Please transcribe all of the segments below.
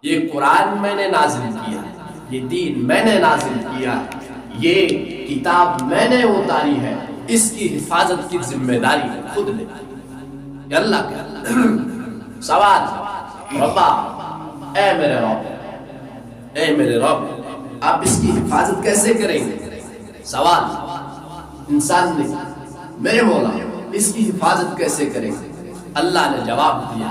یہ قرآن میں نے نازل کیا، یہ دین میں نے نازل کیا، یہ کتاب میں نے اتاری ہے، اس کی حفاظت کی ذمہ داری خود لے۔ یہ اللہ کا سوال، ربا اے میرے رب، اے میرے رب آپ اس کی حفاظت کیسے کریں گے؟ سوال انسان نے، میرے مولا اس کی حفاظت کیسے کریں گے؟ اللہ نے جواب دیا،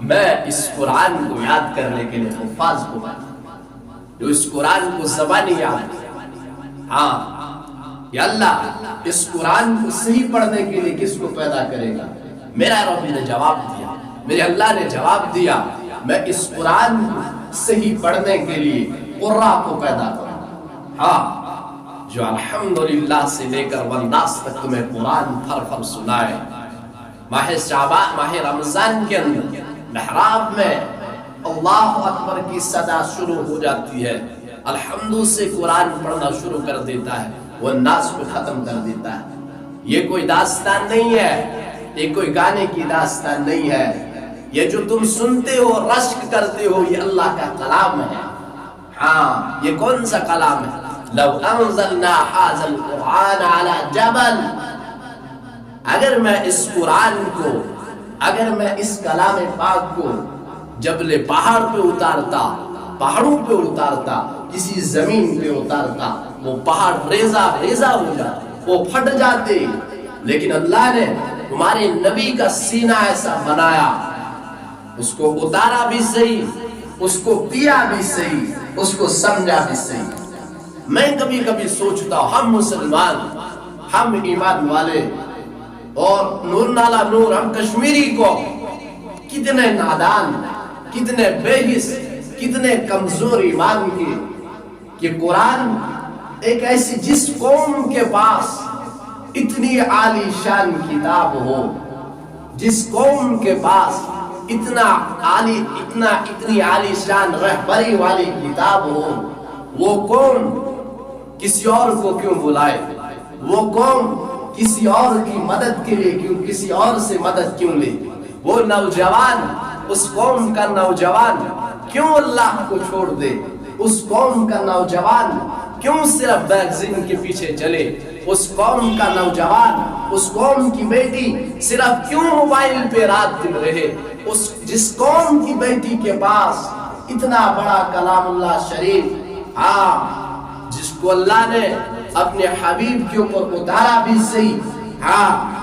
میں اس قرآن کو یاد کرنے کے لیے حفاظ کو جو اس قرآن کو زبانی یاد ہے۔ ہاں یا اللہ اس قرآن کو صحیح پڑھنے کے لیے کس کو پیدا کرے گا؟ میرا رب نے جواب دیا، میرے اللہ نے جواب دیا، میں اس قرآن کو صحیح پڑھنے کے لیے قرآ کو پیدا کروں گا۔ ہاں جو الحمدللہ سے لے کر والناس تک تمہیں قرآن پھر پھر سنائے۔ ماہ شعبان، ماہ رمضان کے اندر محراب میں اللہ اکبر کی صدا شروع ہو جاتی ہے، الحمد سے قرآن پڑھنا شروع کر دیتا ہے، وہ ناس کو ختم کر دیتا ہے۔ یہ کوئی داستان نہیں ہے، یہ کوئی گانے کی داستان نہیں ہے، یہ جو تم سنتے ہو رشک کرتے ہو یہ اللہ کا کلام ہے۔ ہاں یہ کون سا کلام ہے؟ لو انزلنا هذا القرآن على جبل، اگر میں اس قرآن کو، اگر میں اس کلام پاک کو جبل پہاڑ پہ اتارتا، پہاڑوں پہ اتارتا، کسی زمین پہ اتارتا، وہ پہاڑ ریزہ ریزہ ہو جاتے، وہ پھٹ جاتے، لیکن اللہ نے تمہارے نبی کا سینہ ایسا بنایا، اس کو اتارا بھی صحیح، اس کو پیا بھی صحیح، اس کو سمجھا بھی صحیح۔ میں کبھی کبھی سوچتا ہوں ہم مسلمان، ہم ایمان والے اور نور نالا نور، ہم کشمیری کو کتنے نادان، کتنے بے حس، کتنے کمزور ایمان کے کہ قرآن ایک ایسی جس قوم کے پاس اتنی عالی شان کتاب ہو، جس قوم کے پاس اتنی عالی شان رہبری والی کتاب ہو، وہ قوم کسی اور کو کیوں بلائے؟ وہ قوم کسی اور کی مدد کے لیے کیوں، کسی اور سے مدد کیوں لے؟ وہ نوجوان، اس قوم کا نوجوان کیوں اللہ کو چھوڑ دے؟ اس قوم کا نوجوان کیوں صرف میگزین کے پیچھے چلے؟ اس قوم کا نوجوان، اس قوم کی بیٹی صرف کیوں موبائل پہ رات دن رہے؟ جس قوم کی بیٹی کے پاس اتنا بڑا کلام اللہ شریف، ہاں جس کو اللہ نے اپنے حبیب کے اوپر اتارا بھی صحیح، ہاں